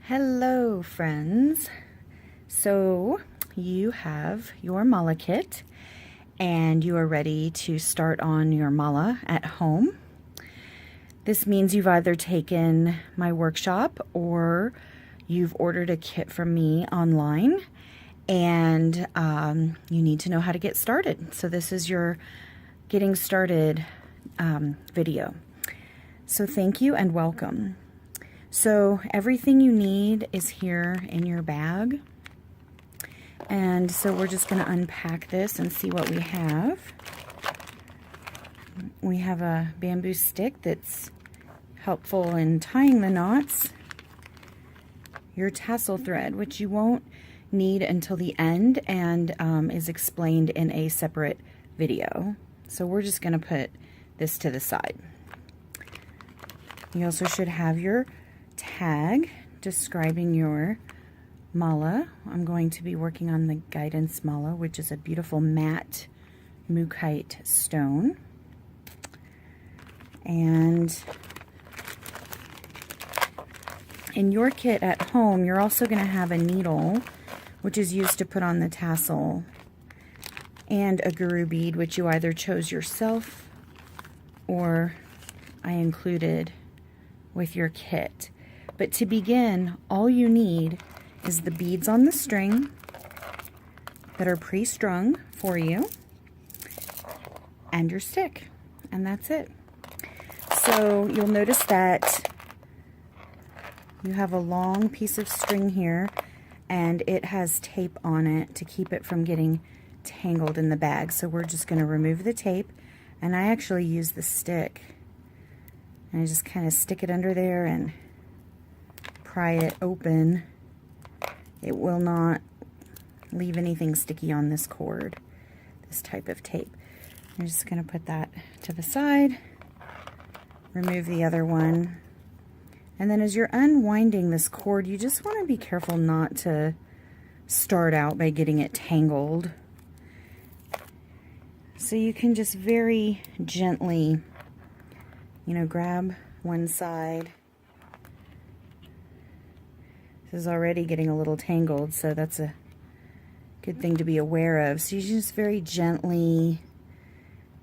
Hello friends. So you have your mala kit and you are ready to start on your mala at home. This means you've either taken my workshop or you've ordered a kit from me online, and you need to know how to get started. So this is your getting started video. So thank you and welcome. So everything you need is here in your bag. And so we're just going to unpack this and see what we have. We have a bamboo stick that's helpful in tying the knots. Your tassel thread, which you won't need until the end and is explained in a separate video. So we're just going to put this to the side. You also should have your tag describing your mala. I'm going to be working on the guidance mala, which is a beautiful matte mookaite stone. And in your kit at home, you're also going to have a needle, which is used to put on the tassel, and a guru bead, which you either chose yourself or I included with your kit. But to begin, all you need is the beads on the string that are pre-strung for you and your stick, and that's it. So you'll notice that you have a long piece of string here, and it has tape on it to keep it from getting tangled in the bag. So we're just going to remove the tape, and I actually use the stick, and I just kind of stick it under there and pry it open. It will not leave anything sticky on this cord, this type of tape. I'm just going to put that to the side, remove the other one, and then as you're unwinding this cord, you just want to be careful not to start out by getting it tangled. So you can just very gently, grab one side. This is already getting a little tangled, so that's a good thing to be aware of. So you just very gently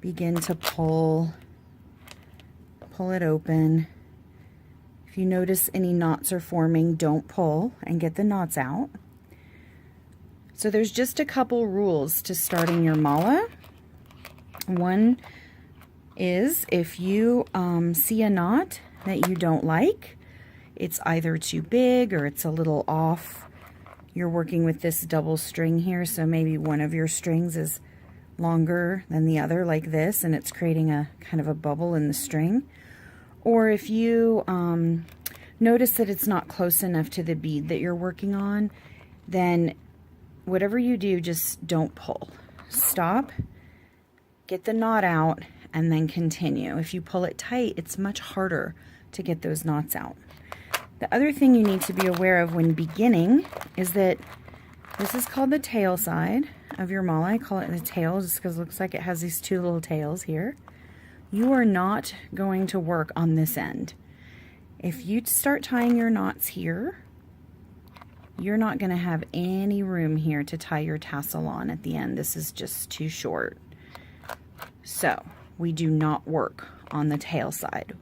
begin to pull it open. If you notice any knots are forming, don't pull and get the knots out. So there's just a couple rules to starting your mala. One is if you see a knot that you don't like, it's either too big or it's a little off. You're working with this double string here, so maybe one of your strings is longer than the other, like this, and it's creating a kind of a bubble in the string. Or if you notice that it's not close enough to the bead that you're working on, then whatever you do, just don't pull. Stop, get the knot out, and then continue. If you pull it tight, it's much harder to get those knots out. The other thing you need to be aware of when beginning is that this is called the tail side of your mala. I call it the tail just because it looks like it has these two little tails here. You are not going to work on this end. If you start tying your knots here, you're not going to have any room here to tie your tassel on at the end. This is just too short. So we do not work on the tail side.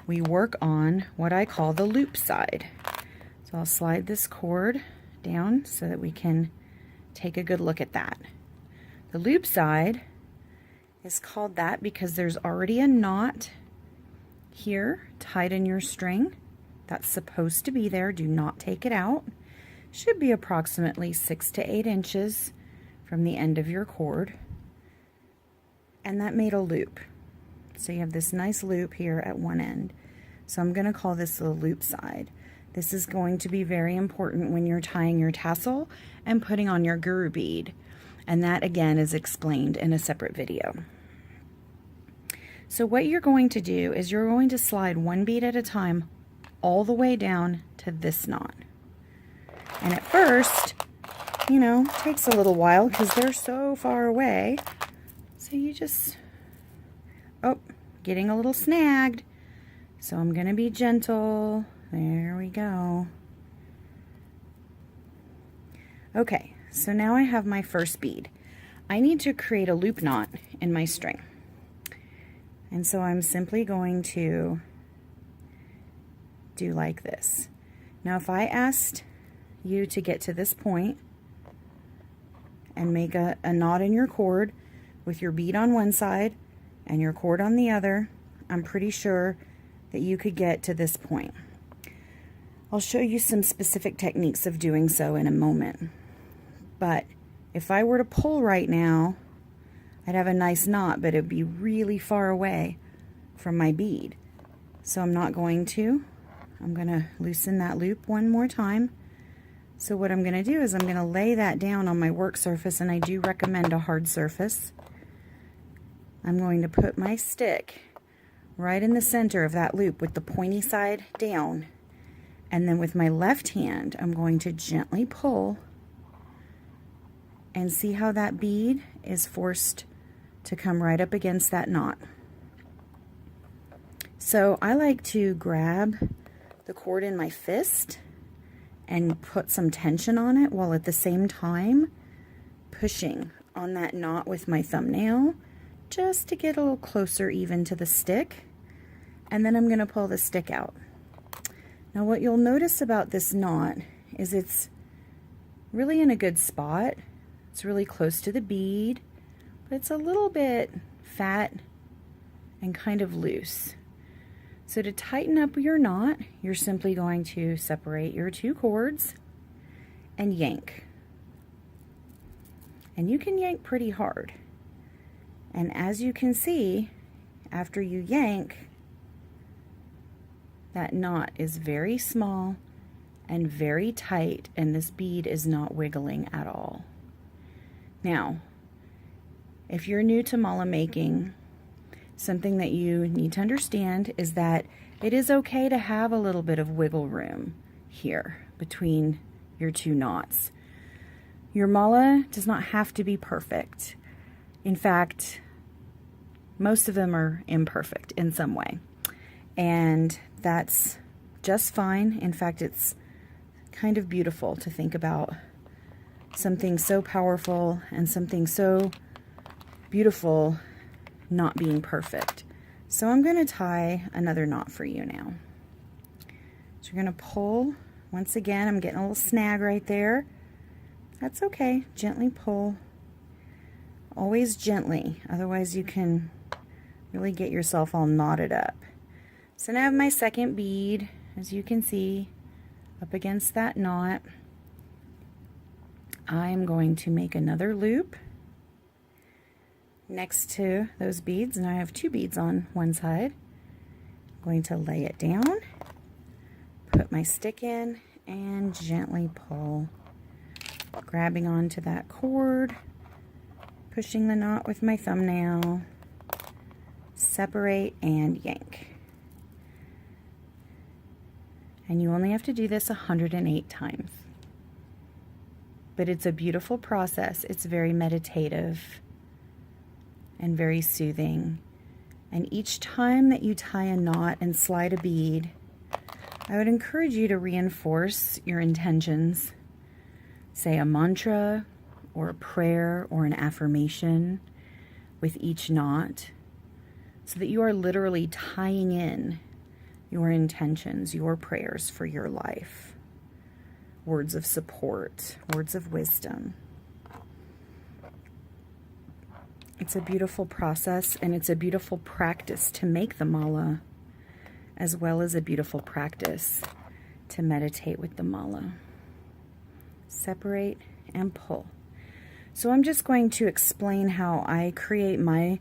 We work on what I call the loop side. So I'll slide this cord down so that we can take a good look at that. The loop side is called that because there's already a knot here tied in your string. That's supposed to be there. Do not take it out. Should be approximately 6 to 8 inches from the end of your cord. And that made a loop. So you have this nice loop here at one end. So I'm going to call this the loop side. This is going to be very important when you're tying your tassel and putting on your guru bead. And that again is explained in a separate video. So what you're going to do is you're going to slide one bead at a time all the way down to this knot. And at first, takes a little while because they're so far away. So you just, getting a little snagged. So I'm going to be gentle. There we go. Okay, so now I have my first bead. I need to create a loop knot in my string. And so I'm simply going to do like this. Now if I asked you to get to this point and make a knot in your cord with your bead on one side and your cord on the other, I'm pretty sure that you could get to this point. I'll show you some specific techniques of doing so in a moment. But if I were to pull right now, I'd have a nice knot, but it'd be really far away from my bead. So I'm not going to. I'm going to loosen that loop one more time. So what I'm going to do is I'm going to lay that down on my work surface, and I do recommend a hard surface. I'm going to put my stick right in the center of that loop with the pointy side down. And then with my left hand, I'm going to gently pull and see how that bead is forced to come right up against that knot. So I like to grab the cord in my fist and put some tension on it while at the same time pushing on that knot with my thumbnail just to get a little closer even to the stick. And then I'm going to pull the stick out. Now what you'll notice about this knot is it's really in a good spot. It's really close to the bead, but it's a little bit fat and kind of loose. So to tighten up your knot, you're simply going to separate your two cords and yank. And you can yank pretty hard. And as you can see, after you yank, that knot is very small and very tight, and this bead is not wiggling at all. Now, if you're new to mala making, something that you need to understand is that it is okay to have a little bit of wiggle room here between your two knots. Your mala does not have to be perfect. In fact, most of them are imperfect in some way. And that's just fine. In fact, it's kind of beautiful to think about something so powerful and something so beautiful not being perfect. So I'm going to tie another knot for you now. So you're going to pull. Once again, I'm getting a little snag right there. That's okay. Gently pull. Always gently, otherwise you can really get yourself all knotted up. So now I have my second bead, as you can see, up against that knot. I'm going to make another loop next to those beads, and I have two beads on one side. I'm going to lay it down, put my stick in, and gently pull, grabbing onto that cord, pushing the knot with my thumbnail, separate and yank. And you only have to do this 108 times. But it's a beautiful process. It's very meditative and very soothing. And each time that you tie a knot and slide a bead, I would encourage you to reinforce your intentions. Say a mantra or a prayer or an affirmation with each knot, so that you are literally tying in your intentions, your prayers for your life. Words of support, words of wisdom. It's a beautiful process, and it's a beautiful practice to make the mala, as well as a beautiful practice to meditate with the mala. Separate and pull. So I'm just going to explain how I create my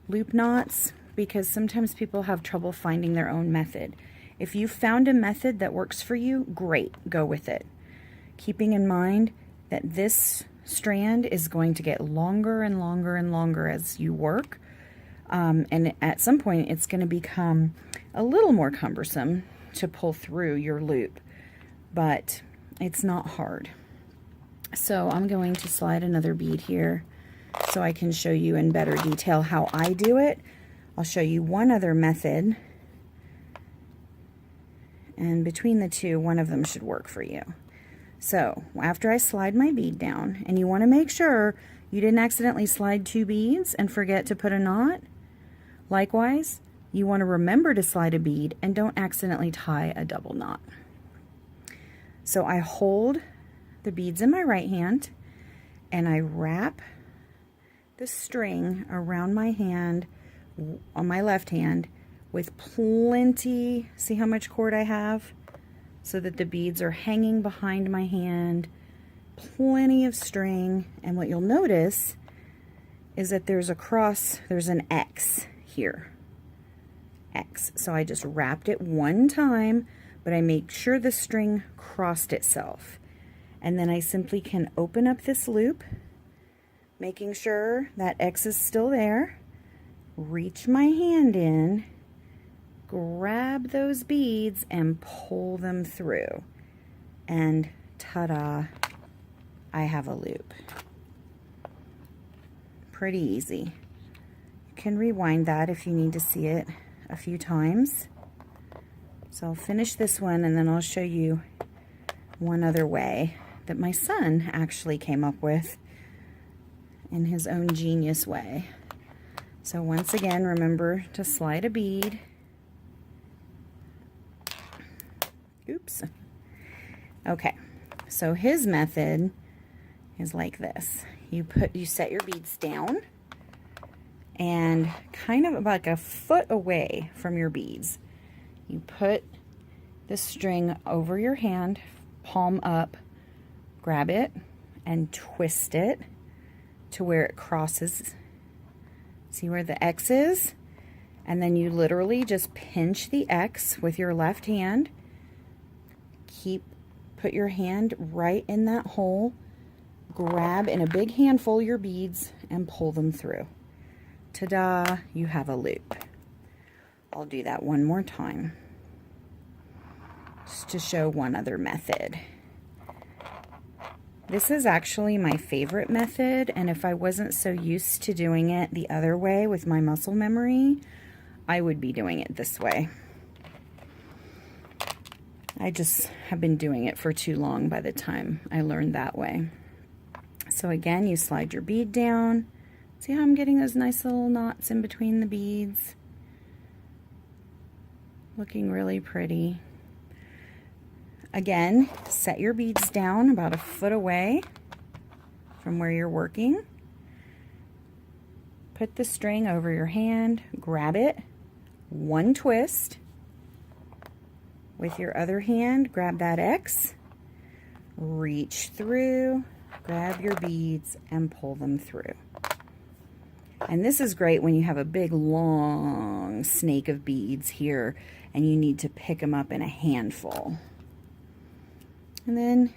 loop knots, because sometimes people have trouble finding their own method. If you found a method that works for you, great, go with it. Keeping in mind that this strand is going to get longer and longer and longer as you work. And at some point, it's going to become a little more cumbersome to pull through your loop, but it's not hard. So I'm going to slide another bead here so I can show you in better detail how I do it. I'll show you one other method, and between the two, one of them should work for you. So after I slide my bead down, and you want to make sure you didn't accidentally slide 2 beads and forget to put a knot. Likewise, you want to remember to slide a bead and don't accidentally tie a double knot. So I hold the beads in my right hand and I wrap the string around my hand on my left hand with plenty, see how much cord I have? So that the beads are hanging behind my hand, plenty of string, and what you'll notice is that there's an X here. X. So I just wrapped it one time, but I make sure the string crossed itself. And then I simply can open up this loop, making sure that X is still there, reach my hand in, grab those beads and pull them through. And ta-da, I have a loop. Pretty easy. You can rewind that if you need to see it a few times. So I'll finish this one and then I'll show you one other way that my son actually came up with in his own genius way. So once again, remember to slide a bead. Oops. Okay, so his method is like this. You set your beads down and kind of like a foot away from your beads, you put the string over your hand, palm up, grab it and twist it to where it crosses. See where the X is? And then you literally just pinch the X with your left hand. Put your hand right in that hole, grab in a big handful your beads and pull them through. Ta-da, you have a loop. I'll do that one more time just to show one other method. This is actually my favorite method, and if I wasn't so used to doing it the other way with my muscle memory, I would be doing it this way. I just have been doing it for too long by the time I learned that way. So again, you slide your bead down. See how I'm getting those nice little knots in between the beads? Looking really pretty. Again, set your beads down about a foot away from where you're working. Put the string over your hand, grab it, one twist. With your other hand, grab that X, reach through, grab your beads, and pull them through. And this is great when you have a big, long snake of beads here, and you need to pick them up in a handful. And then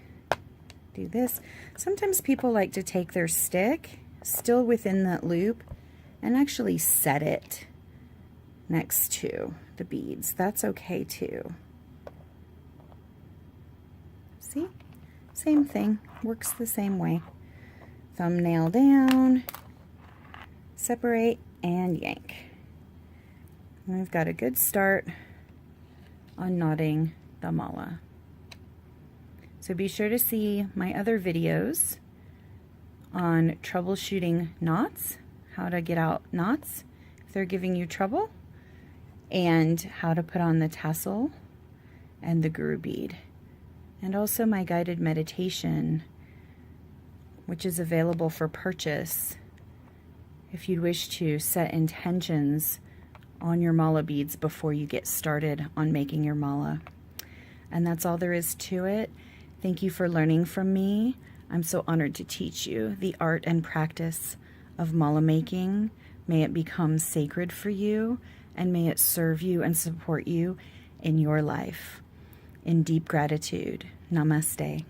do this. Sometimes people like to take their stick, still within that loop, and actually set it next to the beads. That's okay too. See? Same thing. Works the same way. Thumbnail down, separate, and yank. And we've got a good start on knotting the mala. So be sure to see my other videos on troubleshooting knots, how to get out knots if they're giving you trouble, and how to put on the tassel and the guru bead. And also my guided meditation, which is available for purchase if you wish to set intentions on your mala beads before you get started on making your mala. And that's all there is to it. Thank you for learning from me. I'm so honored to teach you the art and practice of mala making. May it become sacred for you, and may it serve you and support you in your life. In deep gratitude. Namaste.